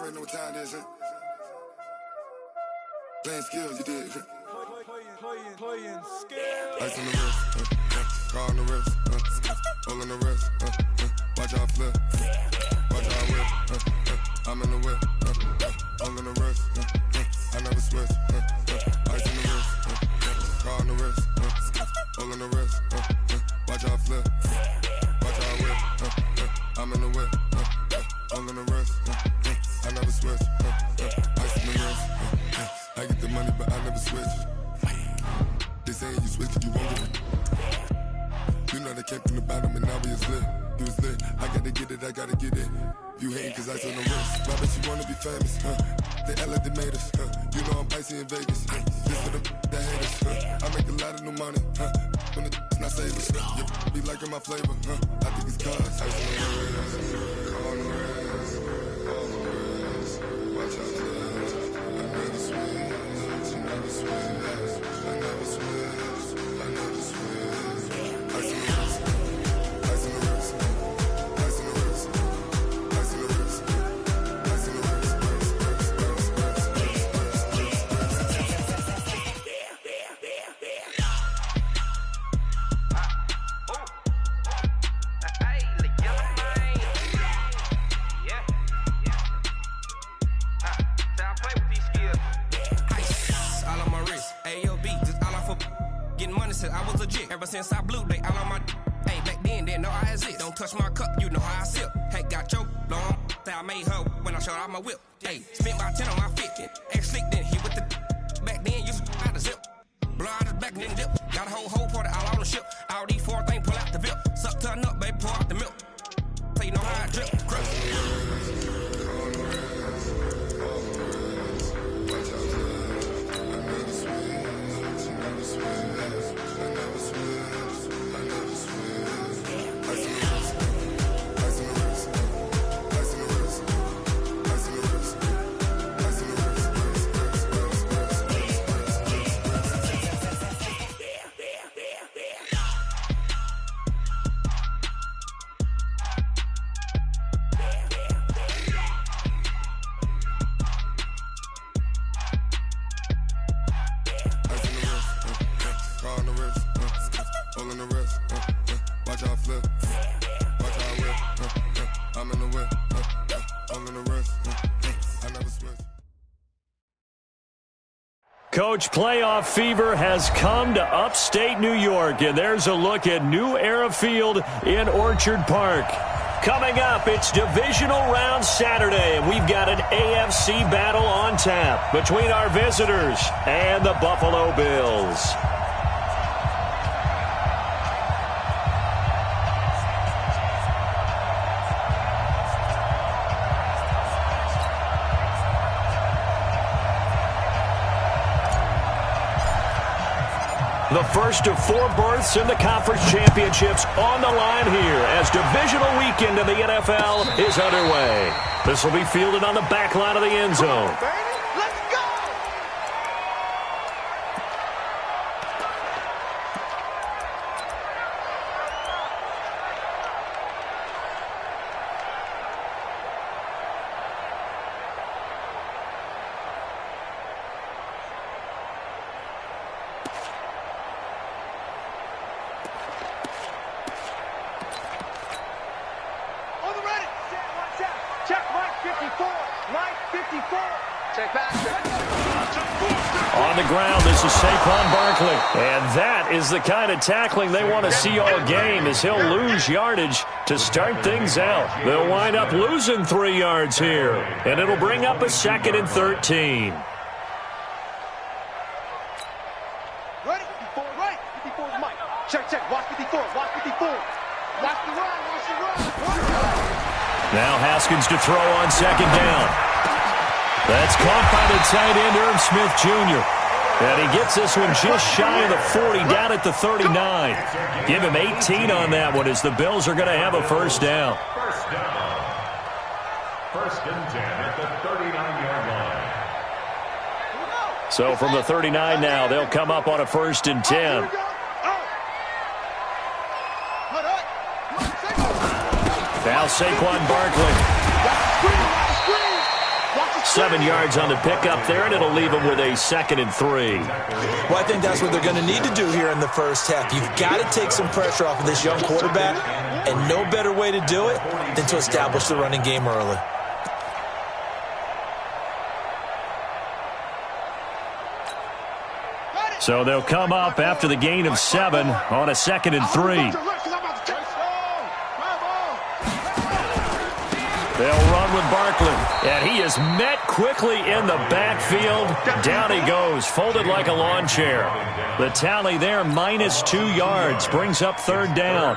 already know what time it is, huh? Playing skills, you did. Playing skills. Ice on the wrist, car on the wrist, all on the wrist, watch out flip, watch out whip, I'm in the whip, all on the wrist, I never switch, ice on the wrist, car on the wrist, all on the wrist, watch out flip, watch out whip, I'm in the whip, all on the wrist, I never switch, ice on the wrist, I get the money but I never switch. They saying you switch it, you won't get it. You know they came from the bottom and now we is lit. You was lit, I gotta get it, I gotta get it. You hating cause ice on the wrist. Why bet you wanna be famous, They act like they made us, You know I'm icy in Vegas, This for the that hate us, I make a lot of new money, When it's not savers, you be liking my flavor, I think it's cause ice on the wrist, on the wrist, on the wrist. Watch out for that, I never switch, you never switch. I never switch, I never switch. Ice on the wrist, ice on the wrist, ice on the wrist, ice on the wrist, ice on the wrist, I was legit. Ever since I blew, they all on my hey, back then, didn't know I exist. Don't touch my cup, you know how I sip. Hey, got your long, say I made her when I showed out my whip. Hey, spent my 10 on my 50. Ex-slick, then hit with the back then, used to out the zip. Blow out his back, then dip. Got a whole party all on the ship. All these four things, pull out the VIP. Suck to a nut, baby, pour out the milk. So you know how I drip. Crush. Coach, playoff fever has come to upstate New York, and there's a look at New Era Field in Orchard Park. Coming up, it's divisional round Saturday, and we've got an AFC battle on tap between our visitors and the Buffalo Bills. The first of four berths in the conference championships on the line here as divisional weekend in the NFL is underway. This will be fielded on the back line of the end zone. On the ground, this is Saquon Barkley. And that is the kind of tackling they want to see all game as he'll lose yardage to start things out. They'll wind up losing 3 yards here, and it'll bring up a 2nd and 13. Ready? 54, right? 54 is Mike. Check, check. Watch 54. Watch 54. Watch the run. Watch the run. Now Haskins to throw on 2nd down. That's caught by the tight end, Irv Smith Jr. And he gets this one just shy of the 40, down at the 39. Give him 18 on that one as the Bills are going to have a first down. First and 10 at the 39-yard line. So from the 39 now, they'll come up on a 1st and 10. Now Saquon Barkley. 7 yards on the pickup there, and it'll leave them with a 2nd and 3. Well, I think that's what they're going to need to do here in the first half. You've got to take some pressure off of this young quarterback, and no better way to do it than to establish the running game early. So they'll come up after the gain of 7 on a 2nd and 3. They'll run with Barkley, and he is met quickly in the backfield. Down he goes, folded like a lawn chair. The tally there, minus 2 yards, brings up 3rd down.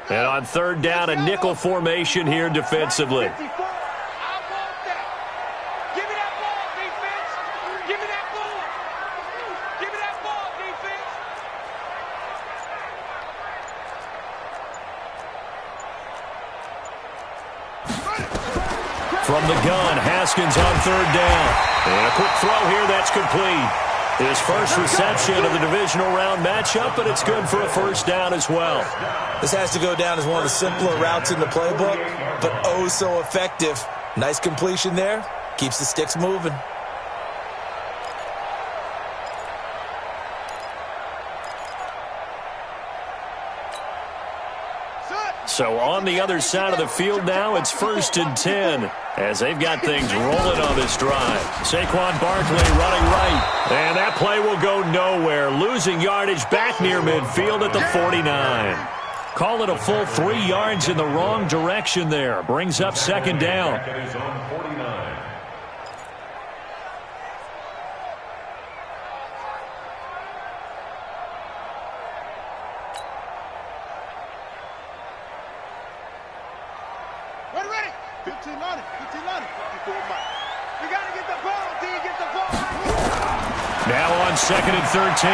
And on 3rd down, a nickel formation here defensively. From the gun, Haskins on 3rd down. And a quick throw here, that's complete. His first reception of the divisional round matchup, but it's good for a 1st down as well. This has to go down as one of the simpler routes in the playbook, but oh so effective. Nice completion there. Keeps the sticks moving. So on the other side of the field now, it's 1st and 10 as they've got things rolling on this drive. Saquon Barkley running right, and that play will go nowhere. Losing yardage back near midfield at the 49. Call it a full 3 yards in the wrong direction there. Brings up 2nd down. Ready. 15 on it. 54 Mike. You got to get the ball, D. Get the ball. Now on 2nd and 13.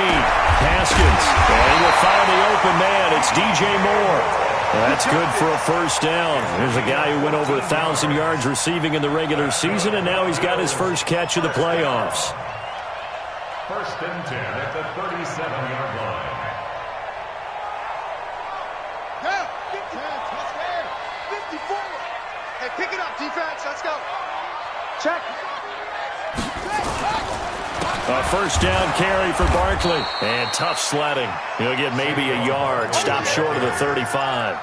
Haskins. And he will find the open man. It's DJ Moore. That's good for a 1st down. Here's a guy who went over 1,000 yards receiving in the regular season, and now he's got his first catch of the playoffs. 1st and 10 at the 37-yard line. Down. 54. Hey, pick it up, defense. Let's go. Check. A 1st down carry for Barkley. And tough sledding. He'll get maybe a yard. Stop short of the 35.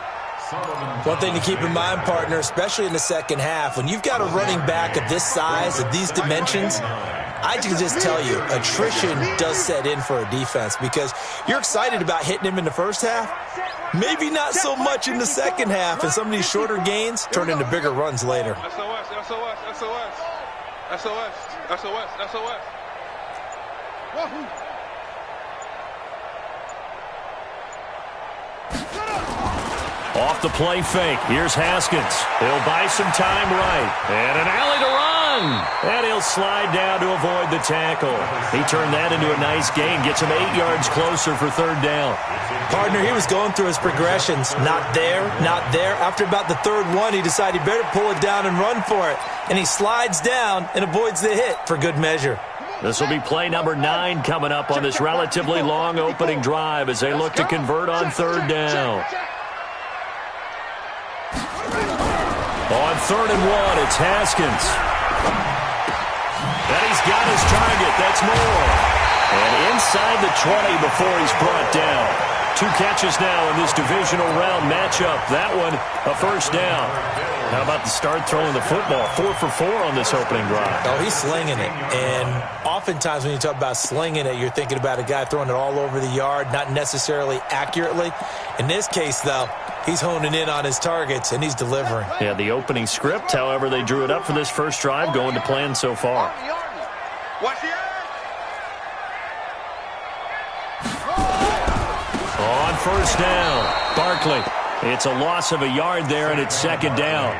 One thing to keep in mind, partner, especially in the second half, when you've got a running back of this size, of these dimensions, I can just tell you, attrition does set in for a defense because you're excited about hitting him in the first half. Maybe not so much in the second half, and some of these shorter gains turn into bigger runs later. SOS, SOS, SOS. SOS, SOS, SOS. Wahoo. Off the play fake. Here's Haskins. He'll buy some time right. And an alley to run. And he'll slide down to avoid the tackle. He turned that into a nice gain. Gets him 8 yards closer for 3rd down. Partner, he was going through his progressions. Not there, not there. After about the 3rd one, he decided he better pull it down and run for it. And he slides down and avoids the hit for good measure. This will be play number 9 coming up on this relatively long opening drive as they look to convert on 3rd down. On 3rd and 1, it's Haskins. And he's got his target. That's Moore. And inside the 20 before he's brought down. 2 catches now in this divisional round matchup. That one, a 1st down. How about the start throwing the football? 4 for 4 on this opening drive. Oh, he's slinging it. And oftentimes when you talk about slinging it, you're thinking about a guy throwing it all over the yard, not necessarily accurately. In this case, though, he's honing in on his targets, and he's delivering. Yeah, the opening script, however, they drew it up for this first drive, going to plan so far. Watch the On 1st down, Barkley. It's a loss of a yard there, and it's 2nd down.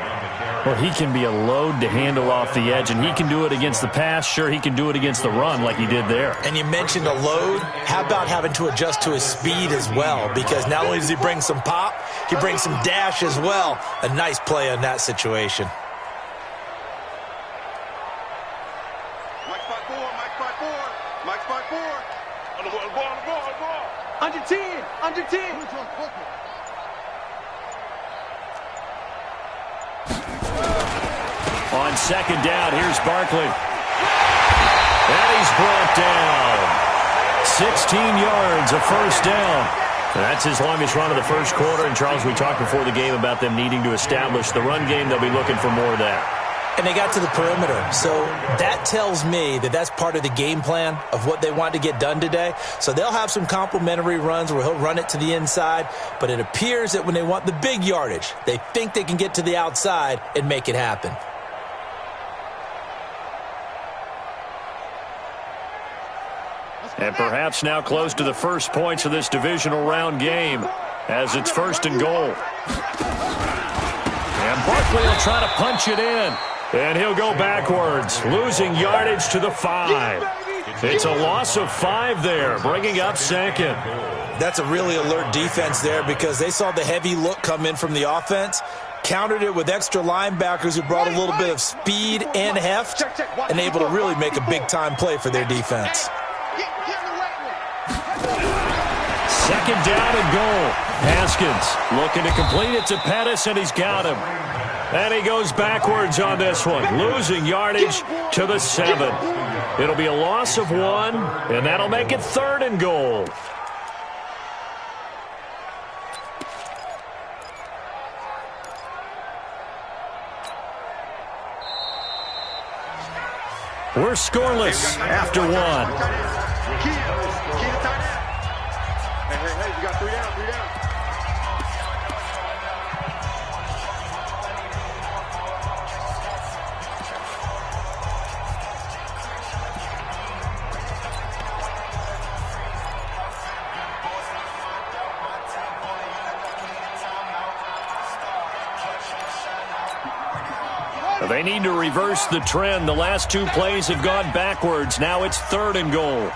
Well, he can be a load to handle off the edge, and he can do it against the pass. Sure, he can do it against the run like he did there. And you mentioned a load. How about having to adjust to his speed as well? Because not only does he bring some pop, he brings some dash as well. A nice play on that situation. Mike spot 4, Mike spot 4, Mike spot 4. On the Under 10. On second down, here's Barkley. And he's brought down. 16 yards, a first down. And that's his longest run of the first quarter. And, Charles, we talked before the game about them needing to establish the run game. They'll be looking for more of that. And they got to the perimeter. So that tells me that that's part of the game plan of what they want to get done today. So they'll have some complementary runs where he'll run it to the inside. But it appears that when they want the big yardage, they think they can get to the outside and make it happen. And perhaps now close to the first points of this divisional round game as it's first and goal. And Barkley will try to punch it in. And he'll go backwards, losing yardage to the 5. It's a loss of 5 there, bringing up second. That's a really alert defense there because they saw the heavy look come in from the offense, countered it with extra linebackers who brought a little bit of speed and heft, and able to really make a big-time play for their defense. Second down and goal. Haskins looking to complete it to Pettis, and he's got him. And he goes backwards on this one, losing yardage to the 7. It'll be a loss of 1, and that'll make it third and goal. We're scoreless after 1. Hey, you got 3 down, 3 down. They need to reverse the trend. The last 2 plays have gone backwards. Now it's third and goal. 49,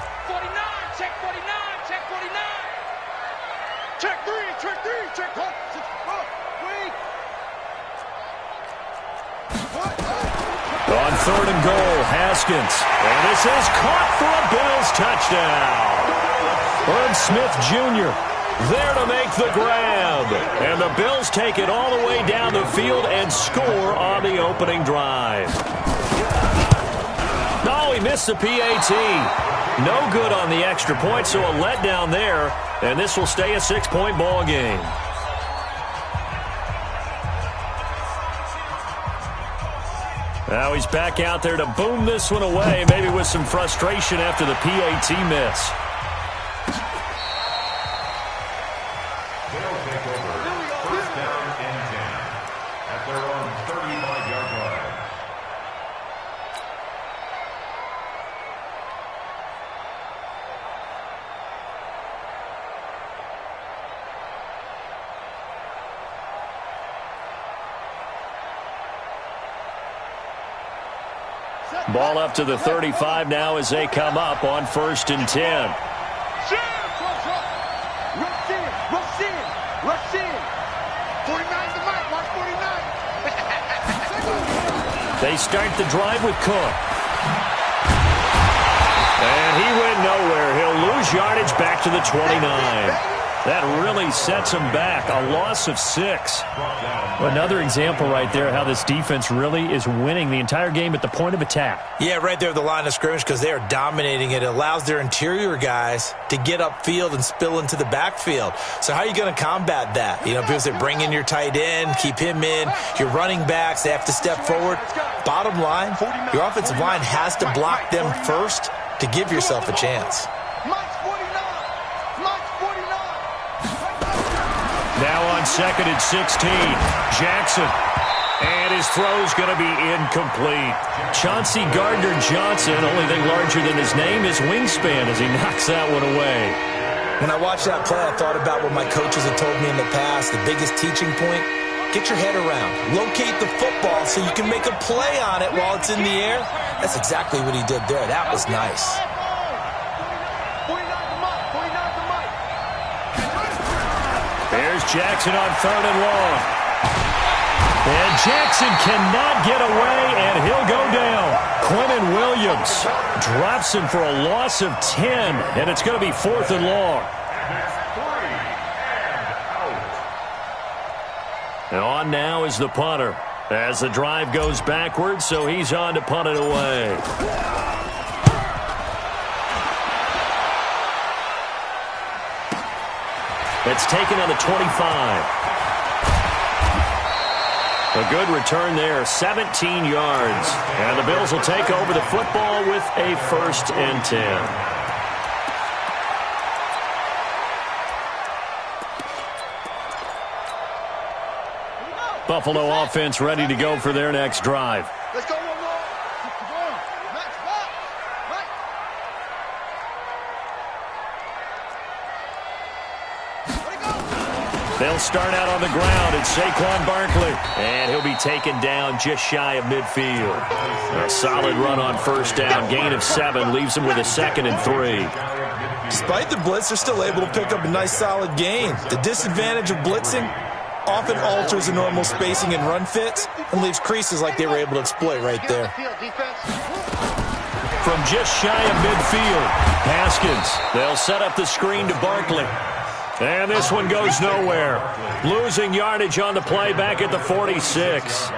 check 49, check 49. Check 3, check 3, check 4. On third and goal, Haskins. And this is caught for a Bills touchdown. Herb Smith Jr. there to make the grab. And the Bills take it all the way down the field and score on the opening drive. No, he missed the PAT. No good on the extra point, so a letdown there. And this will stay a 6-point ball game. Now he's back out there to boom this one away, maybe with some frustration after the PAT miss. They'll take over first down and 10 at their own 35-yard line. Ball up to the 35 now as they come up on first and 10. Rush in, rush in, rush in. 49's the mic, watch 49. They start the drive with Cook. And he went nowhere. He'll lose yardage back to the 29. That really sets him back. A loss of 6. Another example right there how this defense really is winning the entire game at the point of attack. Yeah, right there at the line of scrimmage because they are dominating it. It allows their interior guys to get upfield and spill into the backfield. So how are you going to combat that? You know, because they bring in your tight end, keep him in. Your running backs, they have to step forward. Bottom line, your offensive line has to block them first to give yourself a chance. Now on second and 16, Jackson. And his throw's going to be incomplete. Chauncey Gardner-Johnson, only thing larger than his name is wingspan as he knocks that one away. When I watched that play, I thought about what my coaches had told me in the past. The biggest teaching point, get your head around. Locate the football so you can make a play on it while it's in the air. That's exactly what he did there. That was nice. There's Jackson on third and long. And Jackson cannot get away, and he'll go down. Quinnen Williams drops him for a loss of 10, and it's going to be fourth and long. And on now is the punter. As the drive goes backwards, so he's on to punt it away. It's taken on the 25. A good return there, 17 yards. And the Bills will take over the football with a 1st and 10. Buffalo offense ready to go for their next drive. Let's go one more. Next box. Right. They'll start out on the ground. It's Saquon Barkley. And he'll be taken down just shy of midfield. A solid run on 1st down. Gain of 7 leaves him with a 2nd and 3. Despite the blitz, they're still able to pick up a nice solid gain. The disadvantage of blitzing often alters the normal spacing and run fits and leaves creases like they were able to exploit right there. From just shy of midfield, Haskins. They'll set up the screen to Barkley. And this one goes nowhere. Losing yardage on the play back at the 46.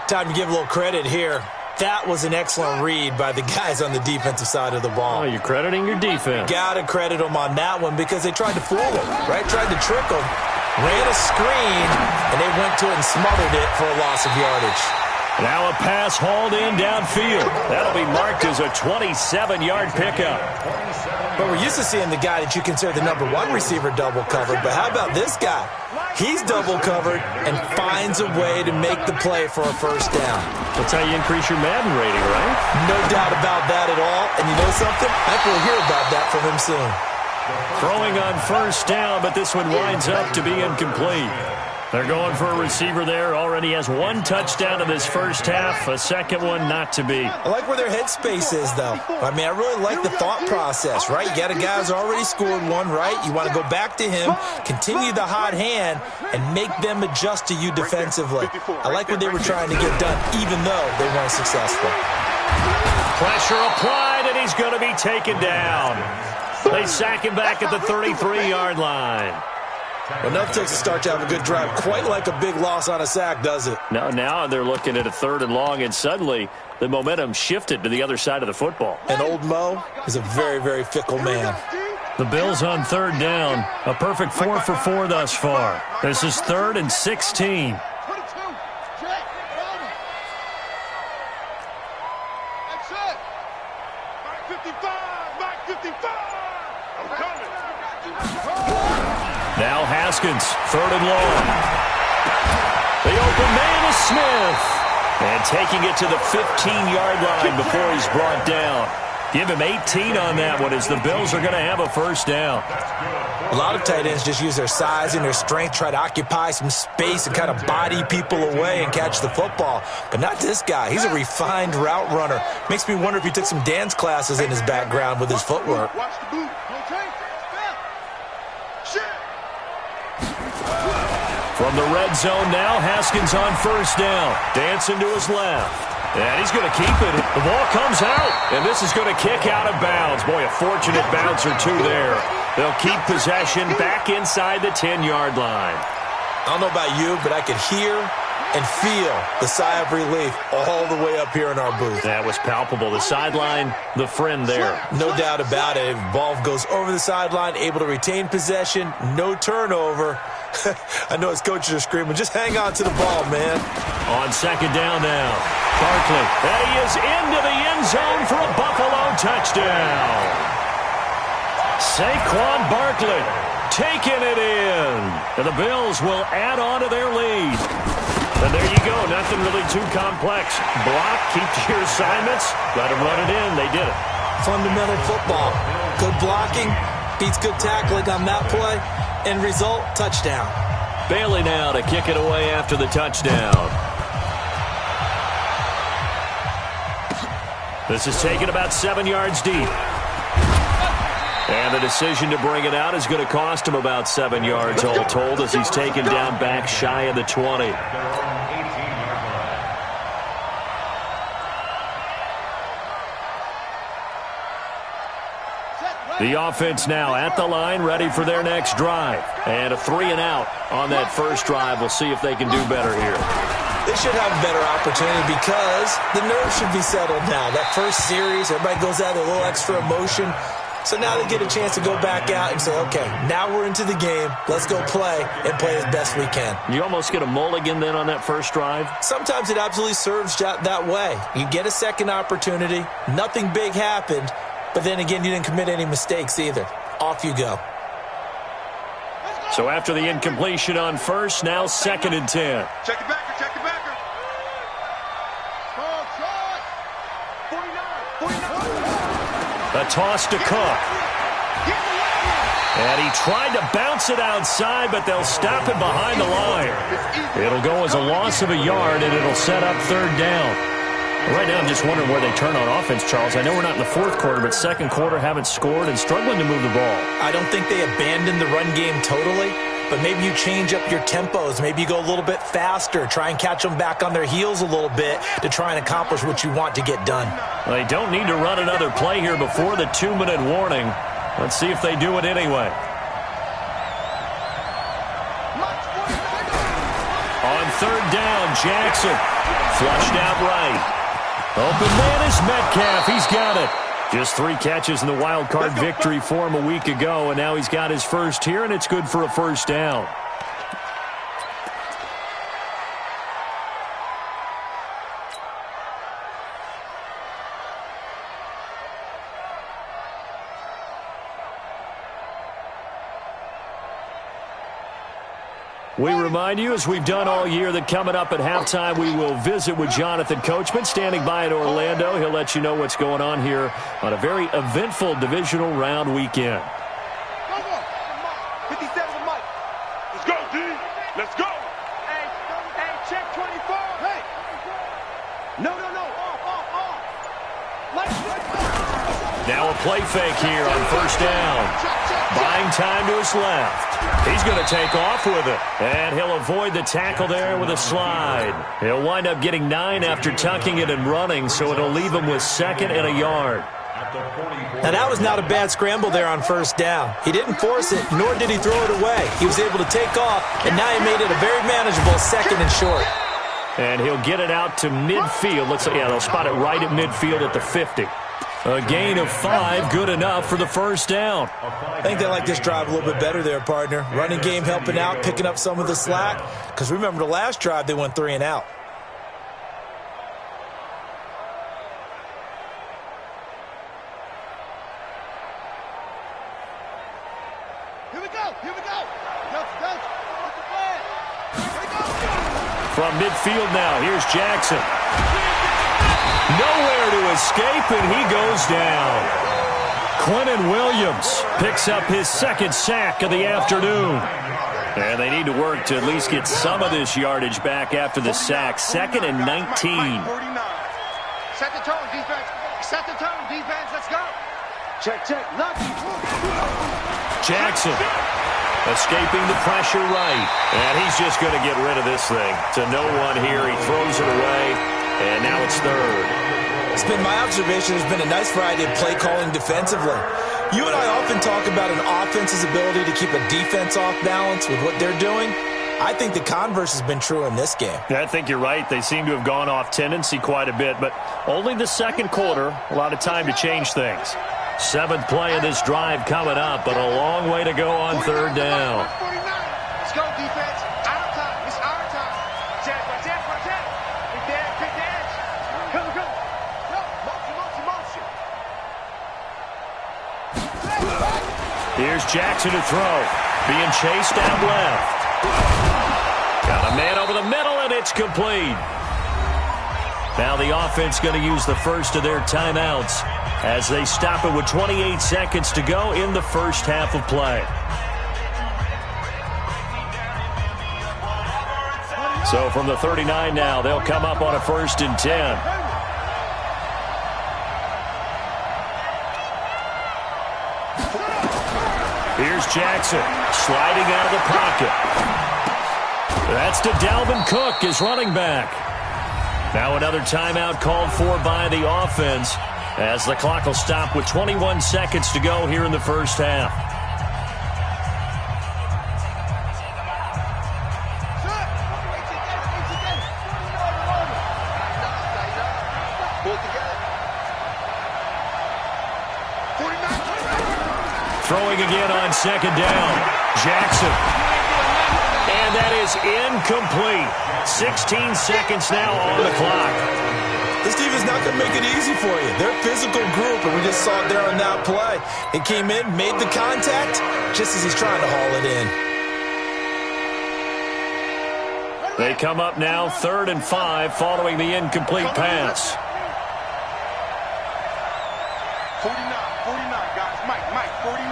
Time to give a little credit here. That was an excellent read by the guys on the defensive side of the ball. Oh, you're crediting your defense. Gotta credit them on that one because they tried to fool them, right? Tried to trick them. Ran a screen, and they went to it and smothered it for a loss of yardage. Now a pass hauled in downfield. That'll be marked as a 27-yard pickup. But we're used to seeing the guy that you consider the #1 receiver double covered. But how about this guy? He's double covered and finds a way to make the play for a 1st down. That's how you increase your Madden rating, right? No doubt about that at all. And you know something? I think we'll hear about that from him soon. Throwing on 1st down, but this one winds up to be incomplete. They're going for a receiver there. Already has 1 touchdown in this 1st half. A 2nd one not to be. I like where their headspace is, though. I mean, I really like the thought process, right? You got a guy who's already scored 1, right? You want to go back to him, continue the hot hand, and make them adjust to you defensively. I like what they were trying to get done, even though they weren't successful. Pressure applied, and he's going to be taken down. They sack him back at the 33-yard line. Well, enough takes to start to have a good drive. Quite like a big loss on a sack, does it? Now they're looking at a 3rd and long, and suddenly the momentum shifted to the other side of the football. And old Mo is a very, very fickle man. The Bills on 3rd down. A perfect 4 for 4 thus far. This is 3rd and 16. Now Haskins, 3rd and long. The open man is Smith. And taking it to the 15-yard line before he's brought down. Give him 18 on that one as the Bills are going to have a 1st down. A lot of tight ends just use their size and their strength, try to occupy some space and kind of body people away and catch the football. But not this guy. He's a refined route runner. Makes me wonder if he took some dance classes in his background with his footwork. From the red zone now, Haskins on 1st down. Dancing to his left. And he's going to keep it. The ball comes out, and this is going to kick out of bounds. Boy, a fortunate bounce or 2 there. They'll keep possession back inside the 10-yard line. I don't know about you, but I could hear and feel the sigh of relief all the way up here in our booth. That was palpable. The sideline, the friend there. No doubt about it. Ball goes over the sideline, able to retain possession, no turnover. I know his coaches are screaming, just hang on to the ball, man. On 2nd down now, Barkley. And he is into the end zone for a Buffalo touchdown. Saquon Barkley taking it in. And the Bills will add on to their lead. And there you go. Nothing really too complex. Block, keep to your assignments. Let them run it in. They did it. Fundamental football. Good blocking beats good tackling on that play. End result, touchdown. Bailey now to kick it away after the touchdown. This is taken about 7 yards deep. And the decision to bring it out is going to cost him about 7 yards all told as he's taken down back shy of the 20. The offense now at the line, ready for their next drive. And a 3-and-out on that first drive. We'll see if they can do better here. They should have a better opportunity because the nerves should be settled now. That first series, everybody goes out with a little extra emotion. So now they get a chance to go back out and say, okay, now we're into the game. Let's go play and play as best we can. You almost get a mulligan then on that first drive? Sometimes it absolutely serves that way. You get a second opportunity. Nothing big happened. But then again, you didn't commit any mistakes either. Off you go. So after the incompletion on first, now 2nd and 10. Check the backer, check the backer. A toss to Cook. And he tried to bounce it outside, but they'll stop it behind the line. It'll go as a loss of a yard, and it'll set up 3rd down. Right now, I'm just wondering where they turn on offense, Charles. I know we're not in the 4th quarter, but 2nd quarter haven't scored and struggling to move the ball. I don't think they abandoned the run game totally, but maybe you change up your tempos. Maybe you go a little bit faster, try and catch them back on their heels a little bit to try and accomplish what you want to get done. Well, they don't need to run another play here before the 2-minute warning. Let's see if they do it anyway. On 3rd down, Jackson flushed out right. Open man is Metcalf. He's got it. Just 3 catches in the wild card victory for him a week ago, and now he's got his first here, and it's good for a 1st down. We remind you, as we've done all year, that coming up at halftime, we will visit with Jonathan Coachman, standing by in Orlando. He'll let you know what's going on here on a very eventful divisional round weekend. 57 Mike. Let's go, D. Let's go. Hey, check 24. Hey. No. Off. Now a play fake here on 1st down. Buying time to his left. He's going to take off with it. And he'll avoid the tackle there with a slide. He'll wind up getting 9 after tucking it and running, so it'll leave him with 2nd and a yard. Now, that was not a bad scramble there on 1st down. He didn't force it, nor did he throw it away. He was able to take off, and now he made it a very manageable 2nd and short. And he'll get it out to midfield. Looks like, they'll spot it right at midfield at the 50. A gain of 5, good enough for the 1st down. I think they like this drive a little bit better there, partner. Running game helping out, picking up some of the slack. Because remember, the last drive, they went 3 and out. Here we go. What's the plan? Here we go. From midfield now, here's Jackson. Nowhere to escape, and he goes down. Quentin Williams picks up his 2nd sack of the afternoon. And they need to work to at least get some of this yardage back after the sack. 2nd and 19. Set the tone, defense. Let's go. Check. Lucky. Jackson escaping the pressure right. And he's just going to get rid of this thing. To no one here. He throws it away. And now it's 3rd. It's been my observation there's been a nice variety of play calling defensively. You and I often talk about an offense's ability to keep a defense off balance with what they're doing. I think the converse has been true in this game. I think you're right. They seem to have gone off tendency quite a bit, but only the 2nd quarter, a lot of time to change things. 7th play of this drive coming up, but a long way to go on 3rd down. Let's go, defense. Our time. It's our time. Check. Big edge. Come. Motion. Here's Jackson to throw. Being chased out left. Got a man over the middle, and it's complete. Now the offense going to use the first of their timeouts as they stop it with 28 seconds to go in the first half of play. So from the 39 now, they'll come up on a 1st and 10. Here's Jackson sliding out of the pocket. That's to Dalvin Cook, his running back. Now another timeout called for by the offense as the clock will stop with 21 seconds to go here in the first half. Throwing again on second down. Jackson. And that is incomplete. 16 seconds now on the clock. This defense is not going to make it easy for you. They're a physical group, and we just saw it there on that play. It came in, made the contact, just as he's trying to haul it in. They come up now 3rd and 5 following the incomplete pass. 49, guys. Mike, 49.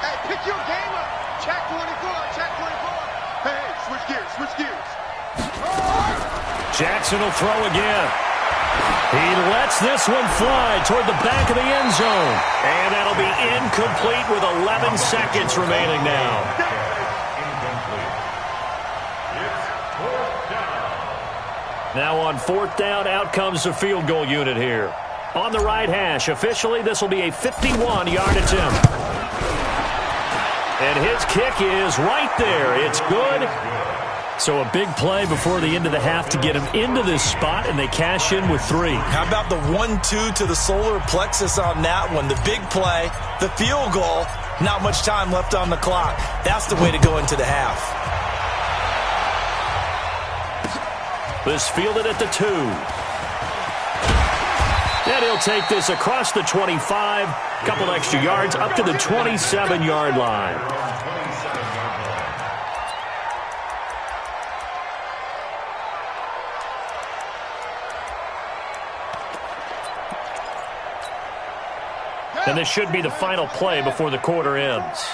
Hey, pick your game up. Check 24. Hey, switch gears. Jackson will throw again. He lets this one fly toward the back of the end zone. And that'll be incomplete with 11 seconds remaining now. Now on 4th down, out comes the field goal unit here. On the right hash, officially this will be a 51-yard attempt. And his kick is right there. It's good. So a big play before the end of the half to get him into this spot, and they cash in with 3. How about the 1-2 to the solar plexus on that one? The big play, the field goal, not much time left on the clock. That's the way to go into the half. This fielded at the 2. And he'll take this across the 25, couple extra yards up to the 27-yard line. And this should be the final play before the quarter ends.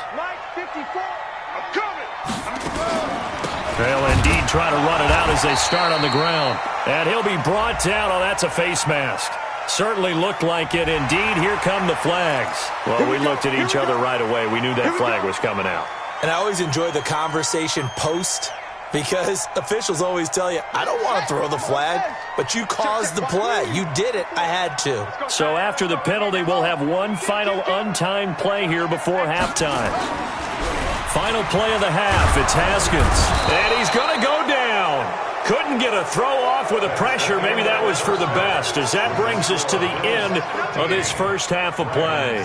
They'll indeed try to run it out as they start on the ground. And he'll be brought down. Oh, that's a face mask. Certainly looked like it. Indeed, here come the flags. Well, we looked at each other right away. We knew that flag was coming out. And I always enjoy the conversation post, because officials always tell you, I don't want to throw the flag, but you caused the play. You did it. I had to. So after the penalty, we'll have one final untimed play here before halftime. Final play of the half. It's Haskins. And he's going to go down. Couldn't get a throw off with the pressure. Maybe that was for the best, as that brings us to the end of this first half of play.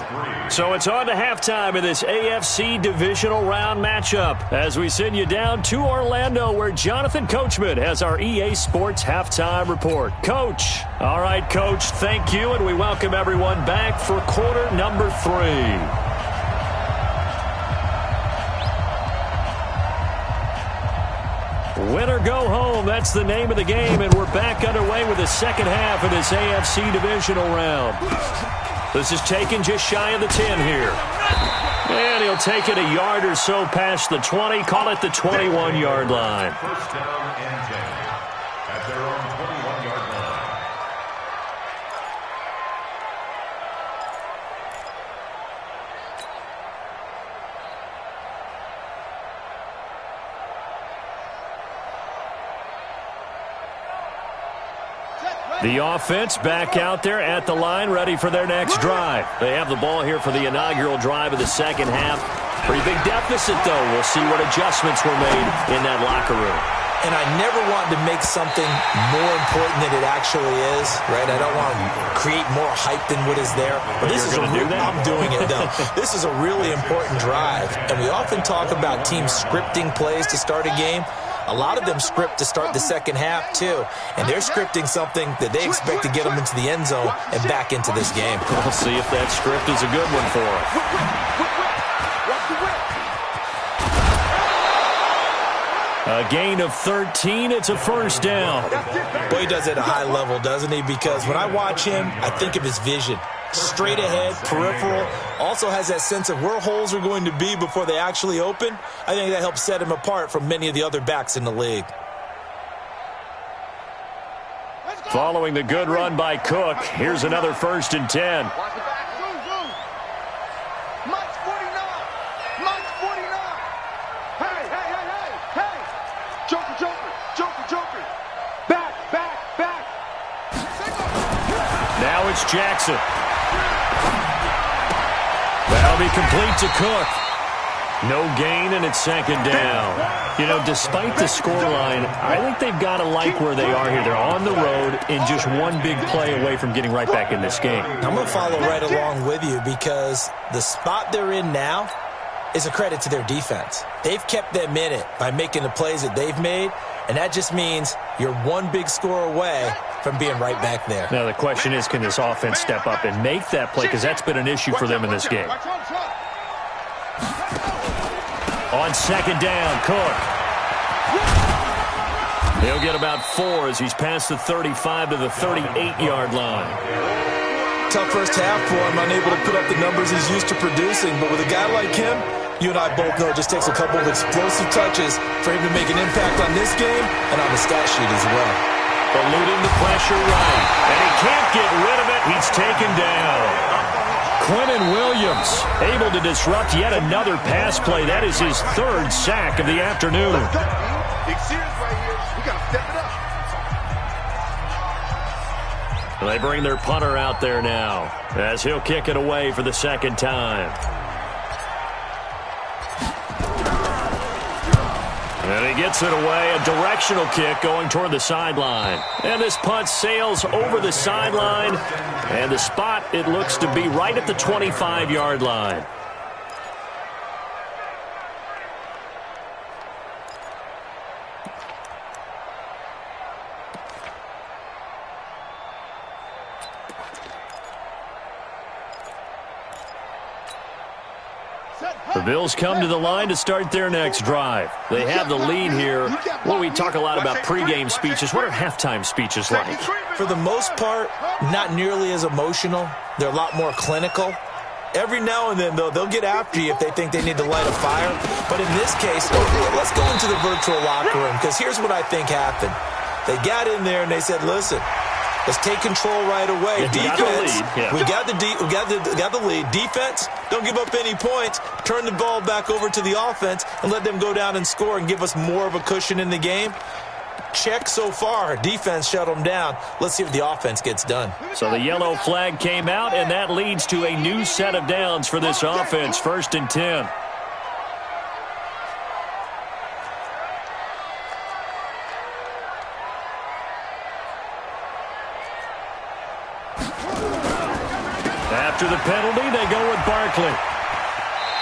So it's on to halftime in this AFC divisional round matchup as we send you down to Orlando, where Jonathan Coachman has our EA Sports halftime report. Coach. All right, Coach, thank you, and we welcome everyone back for quarter number 3. Win or go home, that's the name of the game, and we're back underway with the second half of this AFC divisional round. This is taken just shy of the 10 here. And he'll take it a yard or so past the 20, call it the 21-yard line. First down and 10 at their own 21-yard line. The offense back out there at the line, ready for their next drive. They have the ball here for the inaugural drive of the second half. Pretty big deficit, though. We'll see what adjustments were made in that locker room. And I never wanted to make something more important than it actually is, right? I don't want to create more hype than what is there. But this is I'm doing it, though. This is a really important drive. And we often talk about teams scripting plays to start a game. A lot of them script to start the second half, too. And they're scripting something that they expect to get them into the end zone and back into this game. We'll see if that script is a good one for them. A gain of 13. It's a first down. Boy, he does it at a high level, doesn't he? Because when I watch him, I think of his vision. Straight ahead, peripheral, also has that sense of where holes are going to be before they actually open. I think that helps set him apart from many of the other backs in the league. Following the good run by Cook, here's another 1st and 10. it's Jackson. That'll be complete to Cook. No gain, and it's second down. You know, despite the scoreline, I think they've got to like where they are here. They're on the road and just one big play away from getting right back in this game. I'm going to follow right along with you because the spot they're in now is a credit to their defense. They've kept them in it by making the plays that they've made, and that just means you're one big score away from being right back there. Now, the question is, can this offense step up and make that play? Because that's been an issue for them in this game. On second down, Cook. He'll get about 4 as he's past the 35 to the 38-yard line. Tough first half for him, unable to put up the numbers he's used to producing. But with a guy like him, you and I both know it just takes a couple of explosive touches for him to make an impact on this game and on the stat sheet as well. Eluding the pressure right, and he can't get rid of it. He's taken down. Quentin Williams able to disrupt yet another pass play. That is his 3rd sack of the afternoon. Big series right here. We got to step it up. They bring their punter out there now as he'll kick it away for the second time. And he gets it away, a directional kick going toward the sideline. And this punt sails over the sideline, and the spot, it looks to be right at the 25-yard line. The Bills come to the line to start their next drive. They have the lead here. Well, we talk a lot about pregame speeches. What are halftime speeches like? For the most part, not nearly as emotional. They're a lot more clinical. Every now and then, though, they'll get after you if they think they need to light a fire. But in this case, let's go into the virtual locker room, because here's what I think happened. They got in there and they said, listen, let's take control right away. Defense, we got the lead. Defense, don't give up any points. Turn the ball back over to the offense and let them go down and score and give us more of a cushion in the game. Check so far. Defense shut them down. Let's see if the offense gets done. So the yellow flag came out, and that leads to a new set of downs for this offense. 1st and 10. After the penalty, they go with Barkley.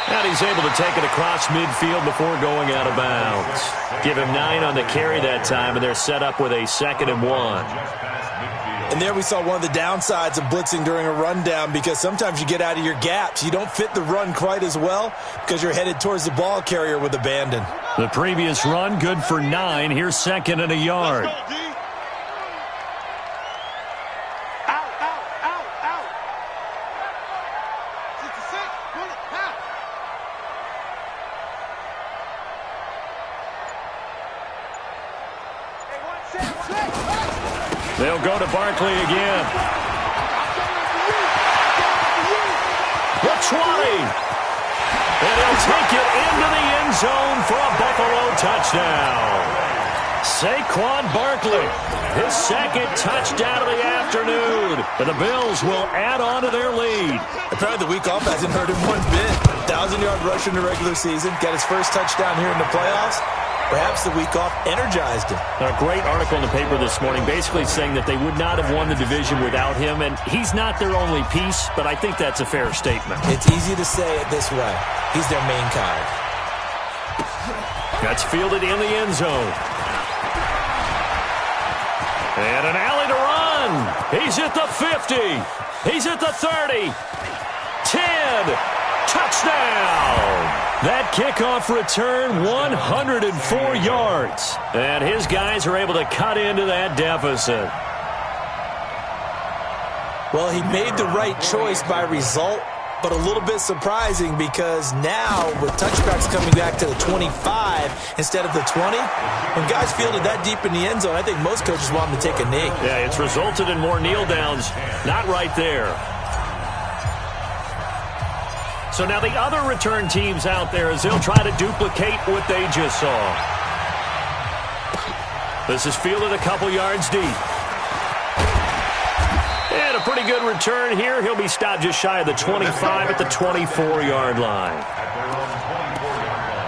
And he's able to take it across midfield before going out of bounds. Give him 9 on the carry that time, and they're set up with a 2nd and 1. And there we saw one of the downsides of blitzing during a rundown, because sometimes you get out of your gaps. You don't fit the run quite as well because you're headed towards the ball carrier with abandon. The previous run, good for 9. Here's 2nd and a yard. They'll go to Barkley again. The 20. And he'll take it into the end zone for a Buffalo touchdown. Saquon Barkley, his 2nd touchdown of the afternoon. And the Bills will add on to their lead. Apparently the week off hasn't hurt him one bit. 1,000-yard rush in the regular season. Got his first touchdown here in the playoffs. Perhaps the week off energized him. A great article in the paper this morning basically saying that they would not have won the division without him, and he's not their only piece, but I think that's a fair statement. It's easy to say it this way. He's their main card. That's fielded in the end zone. And an alley to run. He's at the 50. He's at the 30. 10. Touchdown. That kickoff return, 104 yards. And his guys are able to cut into that deficit. Well, he made the right choice by result, but a little bit surprising because now with touchbacks coming back to the 25 instead of the 20, when guys fielded that deep in the end zone, I think most coaches want them to take a knee. Yeah, it's resulted in more kneel downs. Not right there. So now the other return teams out there as they'll try to duplicate what they just saw. This is fielded a couple yards deep. And a pretty good return here. He'll be stopped just shy of the 25 at the 24-yard line. At their own 24-yard line.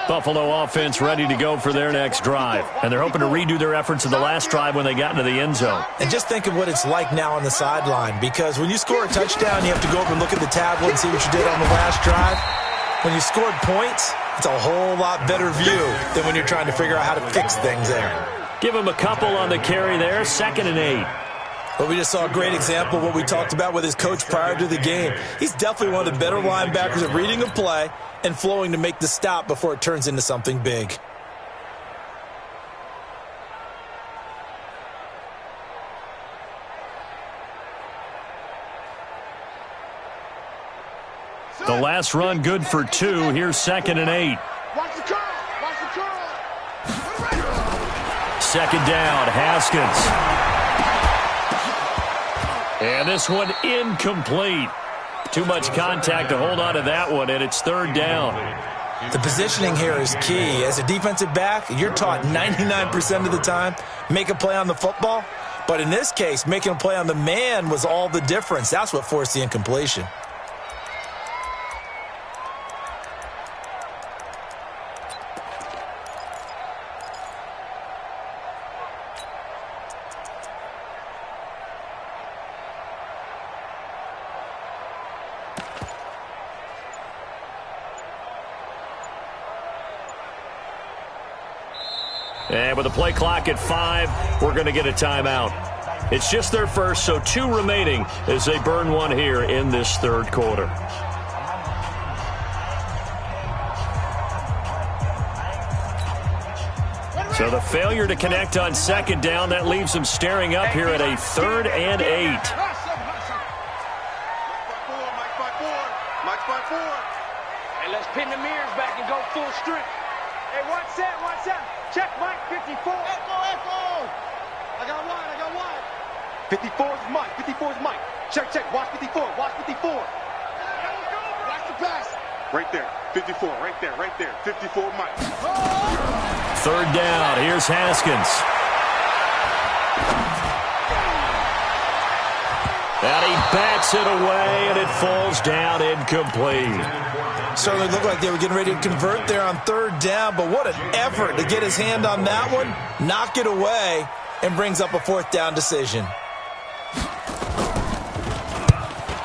Buffalo offense ready to go for their next drive. And they're hoping to redo their efforts in the last drive when they got into the end zone. And just think of what it's like now on the sideline, because when you score a touchdown, you have to go over and look at the tablet and see what you did on the last drive. When you scored points, it's a whole lot better view than when you're trying to figure out how to fix things there. Give him a couple on the carry there, 2nd and 8. But we just saw a great example of what we talked about with his coach prior to the game. He's definitely one of the better linebackers at reading a play and flowing to make the stop before it turns into something big. The last run good for 2. Here's 2nd and 8. Watch the curl. Watch the curl. 2nd down, Haskins. And this one incomplete. Too much contact to hold on to that one, and it's 3rd down. The positioning here is key. As a defensive back, you're taught 99% of the time, make a play on the football. But in this case, making a play on the man was all the difference. That's what forced the incompletion. And with the play clock at 5, we're going to get a timeout. It's just their first, so 2 remaining as they burn one here in this 3rd quarter. So the failure to connect on 2nd down, that leaves them staring up here at a 3rd and 8. Mike spot 4. Hey, let's pin the mirrors back and go full strength. Hey, watch that, watch that. Check Mike, 54. Echo. I got one. 54 is Mike. 54 is Mike. Check. Watch 54. Watch 54. Watch the pass. Right there. 54. Right there. 54 Mike. 3rd down. Here's Haskins. And he bats it away, and it falls down incomplete. Certainly looked like they were getting ready to convert there on 3rd down, but what an effort to get his hand on that one, knock it away, and brings up a 4th down decision.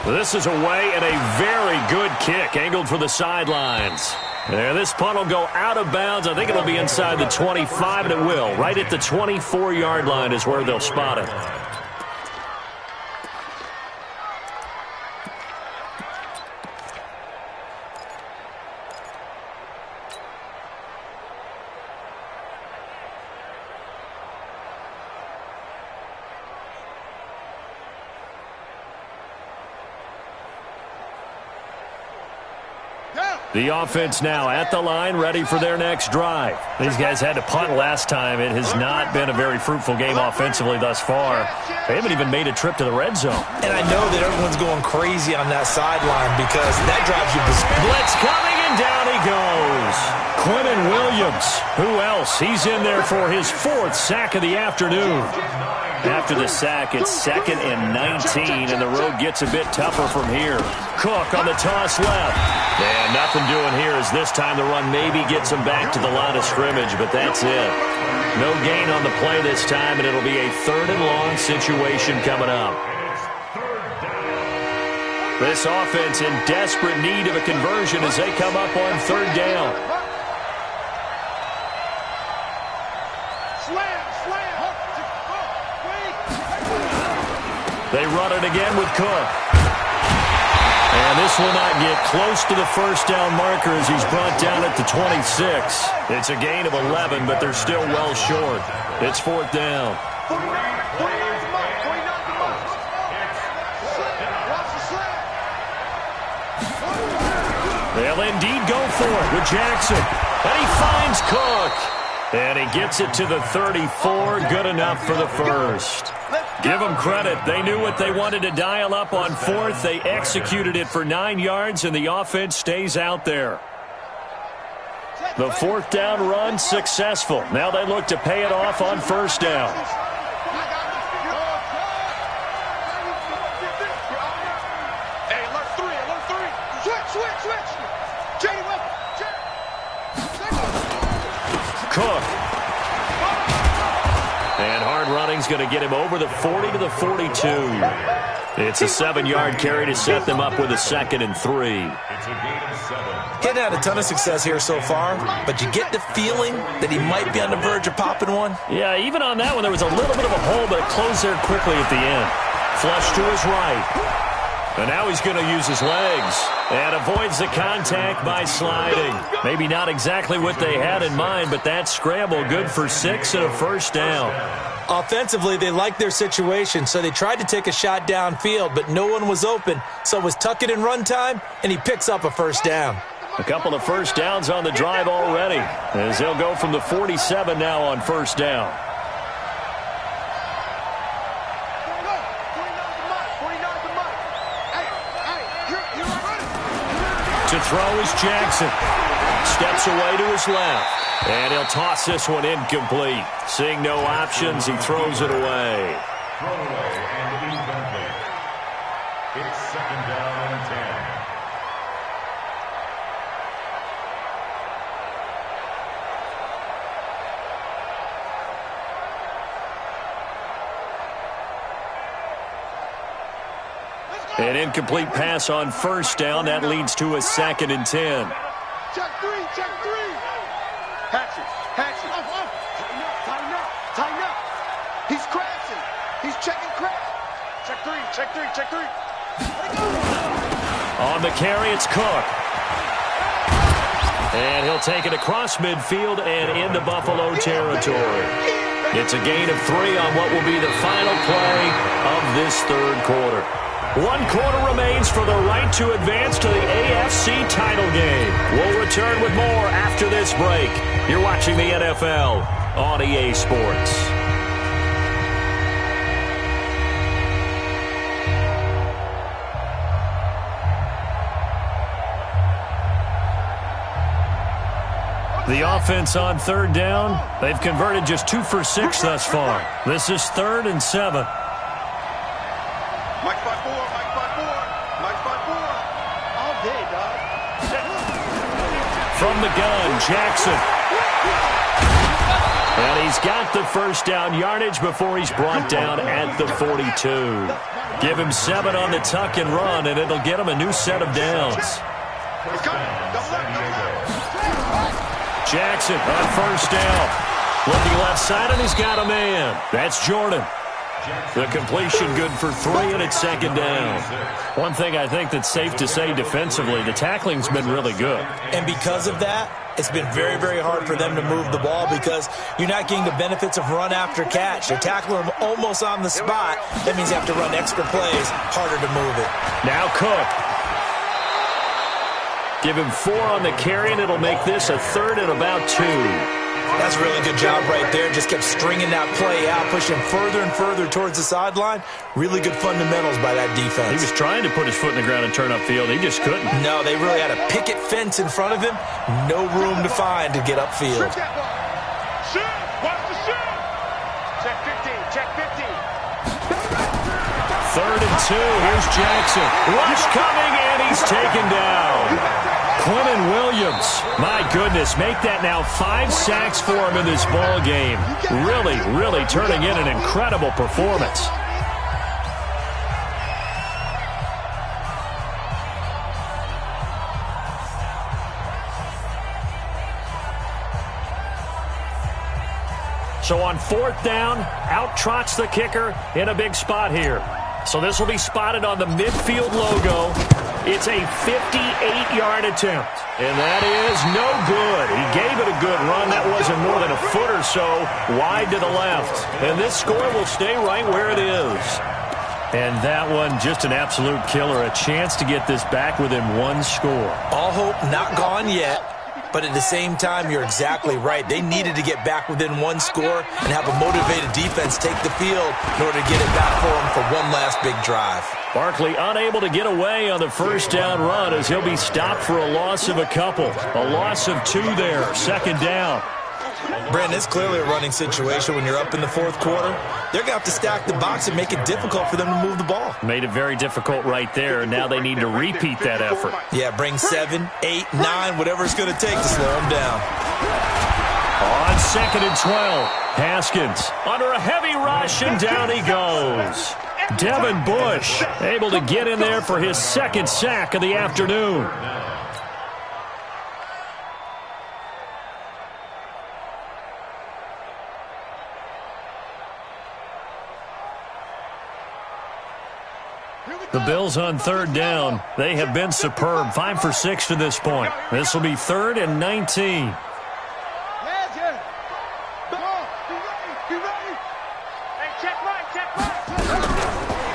This is away and a very good kick, angled for the sidelines. And this punt will go out of bounds. I think it'll be inside the 25, and it will. Right at the 24-yard line is where they'll spot it. The offense now at the line, ready for their next drive. These guys had to punt last time. It has not been a very fruitful game offensively thus far. They haven't even made a trip to the red zone. And I know that everyone's going crazy on that sideline because that drives you. Blitz coming, and down he goes. Quinnen Williams. Who else? He's in there for his 4th sack of the afternoon. After the sack, it's 2nd and 19, and the road gets a bit tougher from here. Cook on the toss left. And nothing doing here as this time the run maybe gets him back to the line of scrimmage, but that's it. No gain on the play this time, and it'll be a 3rd and long situation coming up. This offense in desperate need of a conversion as they come up on 3rd down. They run it again with Cook. And this will not get close to the 1st down marker as he's brought down at the 26. It's a gain of 11, but they're still well short. It's 4th down. They'll indeed go for it with Jackson. And he finds Cook. And he gets it to the 34. Good enough for the first. Give them credit. They knew what they wanted to dial up on fourth. They executed it for 9 yards, and the offense stays out there. The fourth down run successful. Now they look to pay it off on first down. Hey, alert three. Switch. Jay, Cook. And hard running's going to get him over the 40 to the 42. It's a 7-yard carry to set them up with a 2nd and 3. It's a gain of 7. Getting had a ton of success here so far, but you get the feeling that he might be on the verge of popping one. Yeah, even on that one, there was a little bit of a hole, but it closed there quickly at the end. Flush to his right. And now he's going to use his legs and avoids the contact by sliding. Maybe not exactly what they had in mind, but that scramble good for 6 and a first down. Offensively, they liked their situation, so they tried to take a shot downfield, but no one was open. So it was tuck it in run time, and he picks up a first down. A couple of first downs on the drive already, as they'll go from the 47 now on first down. To throw is Jackson. Steps away to his left. And he'll toss this one incomplete. Seeing no options, he throws it away. Throwaway and incomplete. It's 2nd down and 10. An incomplete pass on first down. That leads to a 2nd and 10. Check three. Hatchet. Tighten up. He's crashing. He's checking crash. Check three. On the carry, it's Cook. And he'll take it across midfield and into Buffalo territory. It's a gain of 3 on what will be the final play of this third quarter. 1 quarter remains for the right to advance to the AFC title game. We'll return with more after this break. You're watching the NFL on EA Sports. The offense on third down, they've converted just 2 for 6 thus far. This is 3rd and 7. Mike 5-4. All day, dog. From the gun, Jackson. And he's got the first down yardage before he's brought down at the 42. Give him 7 on the tuck and run, and it'll get him a new set of downs. Jackson on first down. Looking left side, and he's got a man. That's Jordan. The completion good for 3, and it's 2nd down. One thing I think that's safe to say defensively, the tackling's been really good. And because of that, it's been very, very hard for them to move the ball because you're not getting the benefits of run after catch. They're tackling them almost on the spot. That means you have to run extra plays, harder to move it. Now Cook. Give him 4 on the carry, and it'll make this a 3rd and about 2. That's a really good job right there. Just kept stringing that play out, pushing further and further towards the sideline. Really good fundamentals by that defense. He was trying to put his foot in the ground and turn upfield. He just couldn't. No, they really had a picket fence in front of him. No room to find to get upfield. Shoot! Watch the shoot! Check 15. 3rd and 2. Here's Jackson. Rush coming, and he's taken down. Quentin Williams, my goodness, make that now 5 sacks for him in this ball game. Really turning in an incredible performance. So on 4th down, out trots the kicker in a big spot here. So this will be spotted on the midfield logo. It's a 58-yard attempt, and that is no good. He gave it a good run. That wasn't more than a foot or so wide to the left, and this score will stay right where it is. And that one, just an absolute killer, a chance to get this back within 1 score. All hope not gone yet. But at the same time, you're exactly right. They needed to get back within one score and have a motivated defense take the field in order to get it back for them for one last big drive. Barkley unable to get away on the first down run as he'll be stopped for a loss of a couple. A loss of 2 there, 2nd down. Brandon, it's clearly a running situation when you're up in the 4th quarter. They're going to have to stack the box and make it difficult for them to move the ball. Made it very difficult right there. Now they need to repeat that effort. Yeah, bring 7, 8, 9, whatever it's going to take to slow them down. On 2nd and 12, Haskins under a heavy rush, and down he goes. Devin Bush able to get in there for his 2nd sack of the afternoon. The Bills on 3rd down. They have been superb. 5 for 6 to this point. This will be 3rd and 19.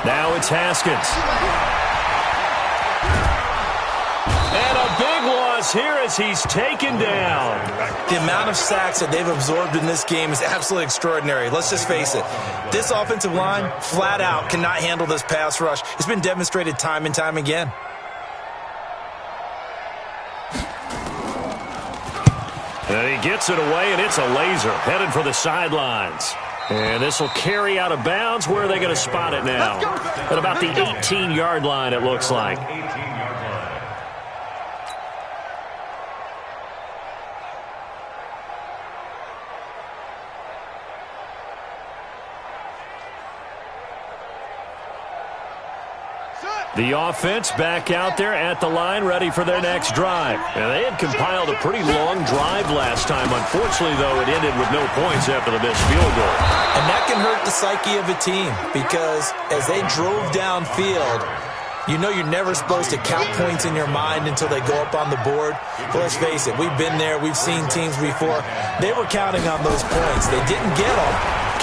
Now it's Haskins. And a big loss here as he's taken down. The amount of sacks that they've absorbed in this game is absolutely extraordinary. Let's just face it. This offensive line, flat out, cannot handle this pass rush. It's been demonstrated time and time again. And he gets it away, and it's a laser headed for the sidelines. And this will carry out of bounds. Where are they going to spot it now? At about the 18-yard line, it looks like. The offense back out there at the line, ready for their next drive. And they had compiled a pretty long drive last time. Unfortunately, though, it ended with no points after the missed field goal. And that can hurt the psyche of a team because as they drove downfield, you know you're never supposed to count points in your mind until they go up on the board. But let's face it, we've been there. We've seen teams before. They were counting on those points. They didn't get them.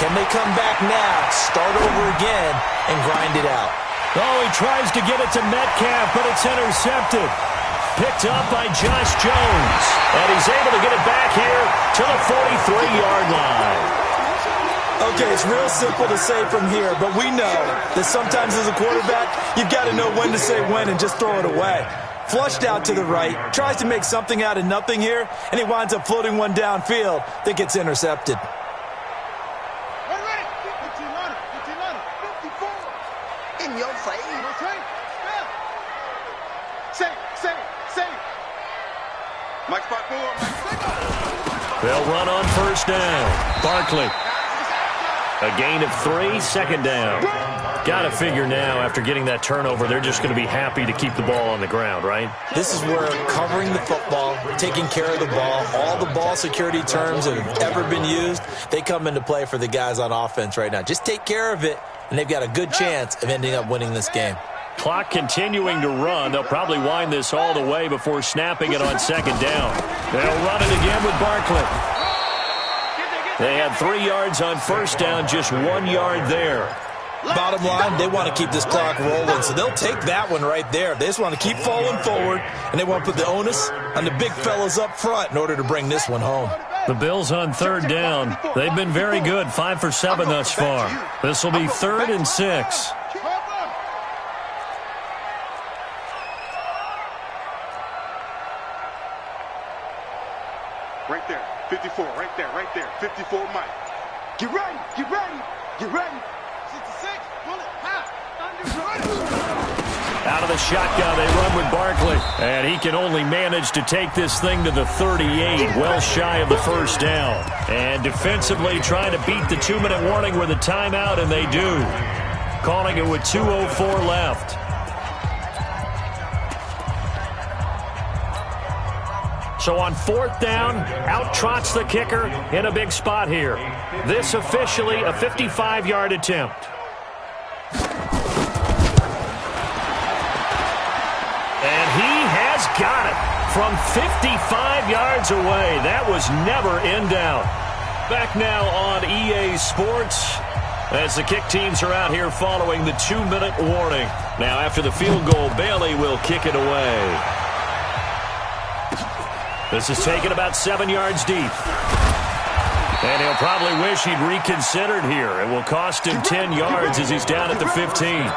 Can they come back now, start over again, and grind it out? Oh, he tries to get it to Metcalf, but it's intercepted. Picked up by Josh Jones. And he's able to get it back here to the 43-yard line. Okay, it's real simple to say from here, but we know that sometimes as a quarterback, you've got to know when to say when and just throw it away. Flushed out to the right, tries to make something out of nothing here, and he winds up floating one downfield that gets intercepted. In your face. Save. Mike spot 4. They'll run on first down. Barkley. A gain of 3, 2nd down. Got to figure now, after getting that turnover, they're just going to be happy to keep the ball on the ground, right? This is where covering the football, taking care of the ball, all the ball security terms that have ever been used, they come into play for the guys on offense right now. Just take care of it, and they've got a good chance of ending up winning this game. Clock continuing to run. They'll probably wind this all the way before snapping it on 2nd down. They'll run it again with Barkley. They had 3 yards on first down, just 1 yard there. Bottom line, they want to keep this clock rolling, so they'll take that one right there. They just want to keep falling forward, and they want to put the onus on the big fellas up front in order to bring this one home. The Bills on 3rd down. They've been very good, 5 for 7 thus far. This will be 3rd and 6. Right there, 54, right there, 54 Mike. Get ready. 66, pull it, Out of the shotgun, they run with Barkley. And he can only manage to take this thing to the 38, well shy of the first down. And defensively trying to beat the 2-minute warning with a timeout, and they do. Calling it with 2:04 left. So on 4th down, out trots the kicker in a big spot here. This officially a 55-yard attempt. And he has got it from 55 yards away. That was never in doubt. Back now on EA Sports as the kick teams are out here following the 2-minute warning. Now after the field goal, Bailey will kick it away. This is taken about 7 yards deep. And he'll probably wish he'd reconsidered here. It will cost him 10 yards as he's down at the 15.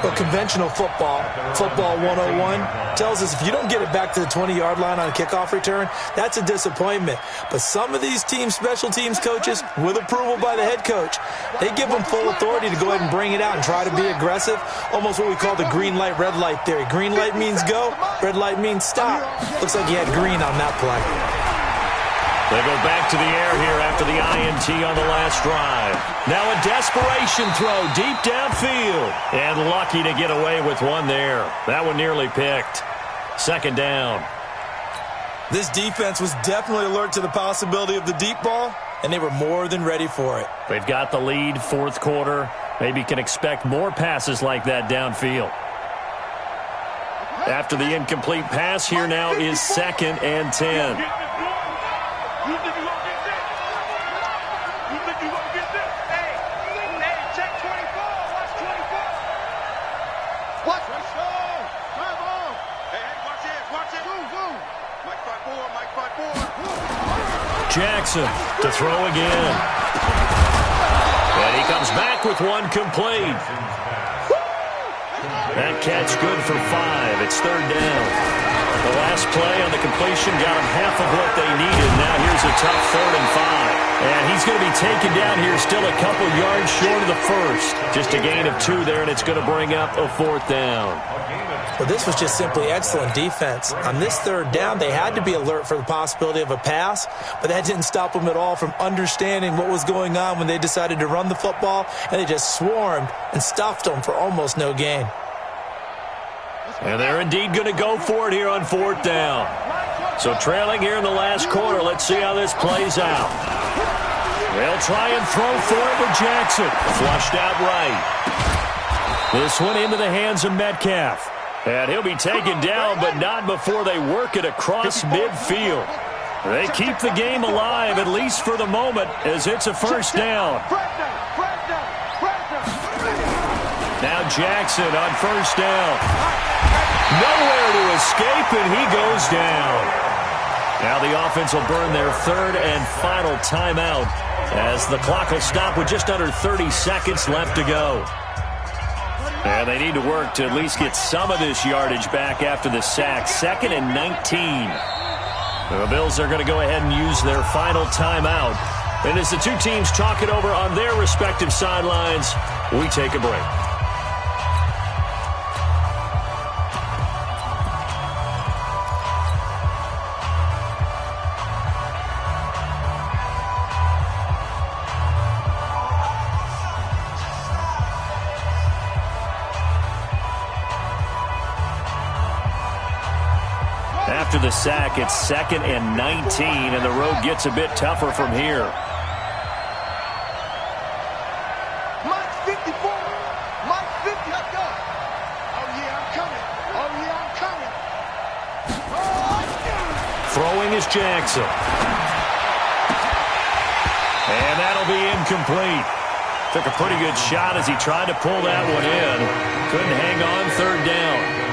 Well, conventional football 101, tells us if you don't get it back to the 20-yard line on a kickoff return, that's a disappointment. But some of these special teams coaches, with approval by the head coach, they give them full authority to go ahead and bring it out and try to be aggressive, almost what we call the green light, red light theory. Green light means go, red light means stop. Looks like he had green on that play. They go back to the air here after the INT on the last drive. Now a desperation throw deep downfield. And lucky to get away with one there. That one nearly picked. Second down. This defense was definitely alert to the possibility of the deep ball, and they were more than ready for it. They've got the lead, fourth quarter. Maybe can expect more passes like that downfield. After the incomplete pass, here now is 2nd and 10. You think you're going to get this? You think you're going to get this? Hey, check 24. Watch 24. Watch my show. Drive on. Hey, watch this. Watch it. Boom. Mike 5-4. Mike 5-4. Jackson to throw again. And he comes back with one complete. That catch good for 5. It's 3rd down. The last play on the completion got him half of what they needed. Now here's a tough 3rd and 5. And he's going to be taken down here still a couple yards short of the first. Just a gain of 2 there, and it's going to bring up a 4th down. Well, this was just simply excellent defense. On this 3rd down, they had to be alert for the possibility of a pass, but that didn't stop them at all from understanding what was going on when they decided to run the football, and they just swarmed and stuffed them for almost no gain. And they're indeed going to go for it here on 4th down. So trailing here in the last quarter, let's see how this plays out. They'll try and throw for it with Jackson. Flushed out right. This one into the hands of Metcalf. And he'll be taken down, but not before they work it across midfield. They keep the game alive, at least for the moment, as it's a 1st down. Now Jackson on 1st down. Nowhere to escape, and he goes down. Now the offense will burn their 3rd and final timeout as the clock will stop with just under 30 seconds left to go. And they need to work to at least get some of this yardage back after the sack. 2nd and 19. The Bills are going to go ahead and use their final timeout. And as the two teams talk it over on their respective sidelines, we take a break. After the sack, it's 2nd and 19, and the road gets a bit tougher from here. Mike 54. Mike 50. Let's go. Oh, yeah, I'm coming. Oh, yeah, I'm coming. Oh, Throwing is Jackson. And that'll be incomplete. Took a pretty good shot as he tried to pull that one in. Couldn't hang on, 3rd down.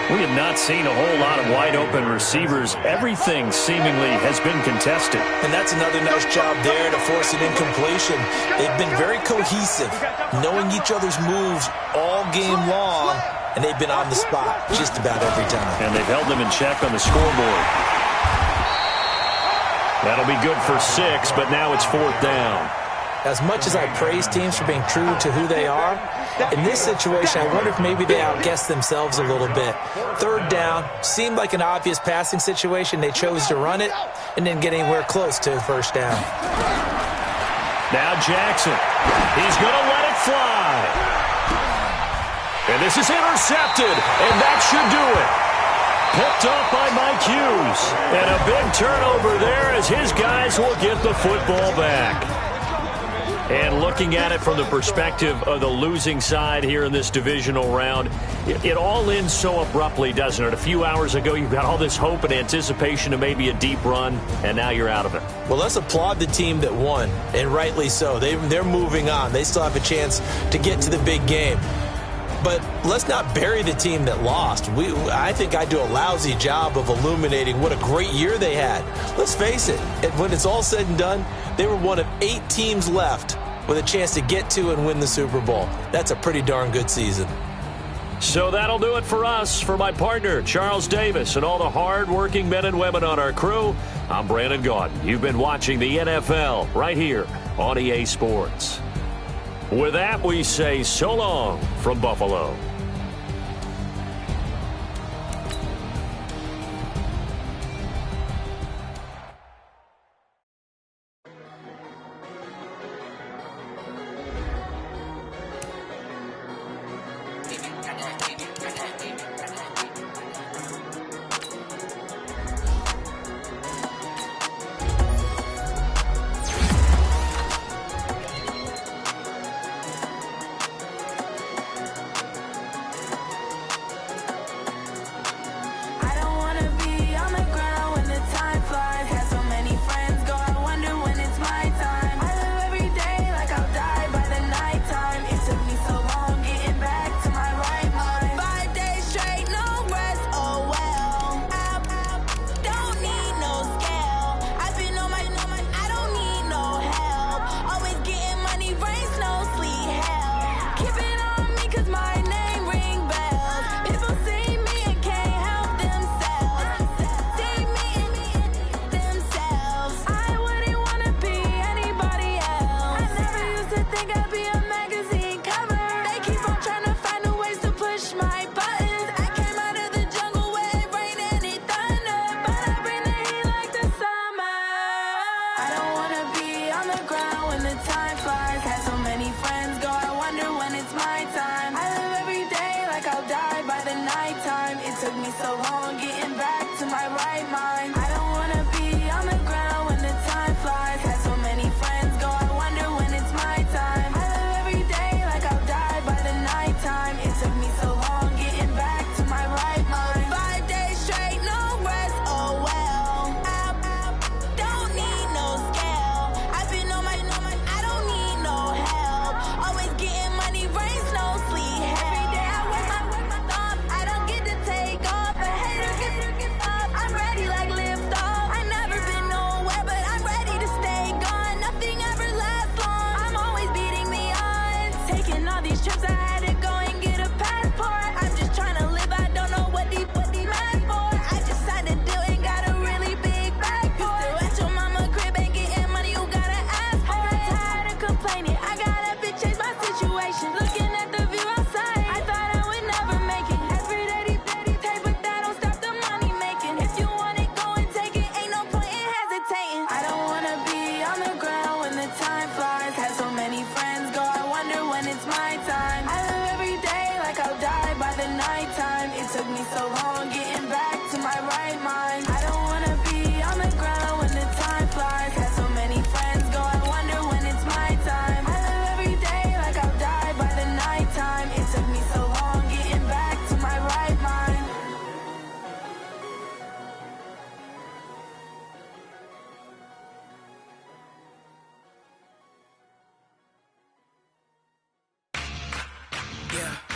We have not seen a whole lot of wide-open receivers. Everything seemingly has been contested. And that's another nice job there to force an incompletion. They've been very cohesive, knowing each other's moves all game long, and they've been on the spot just about every time. And they've held them in check on the scoreboard. That'll be good for 6, but now it's 4th down. As much as I praise teams for being true to who they are, in this situation, I wonder if maybe they outguessed themselves a little bit. 3rd down seemed like an obvious passing situation. They chose to run it and didn't get anywhere close to 1st down. Now Jackson. He's going to let it fly. And this is intercepted, and that should do it. Picked up by Mike Hughes. And a big turnover there as his guys will get the football back. And looking at it from the perspective of the losing side here in this divisional round, it all ends so abruptly, doesn't it? A few hours ago, you've got all this hope and anticipation of maybe a deep run, and now you're out of it. Well, let's applaud the team that won, and rightly so. They're moving on. They still have a chance to get to the big game. But let's not bury the team that lost. I think I do a lousy job of illuminating what a great year they had. Let's face it, when it's all said and done, they were one of 8 teams left with a chance to get to and win the Super Bowl. That's a pretty darn good season. So that'll do it for us. For my partner, Charles Davis, and all the hard-working men and women on our crew, I'm Brandon Gaudin. You've been watching the NFL right here on EA Sports. With that, we say so long from Buffalo. Yeah.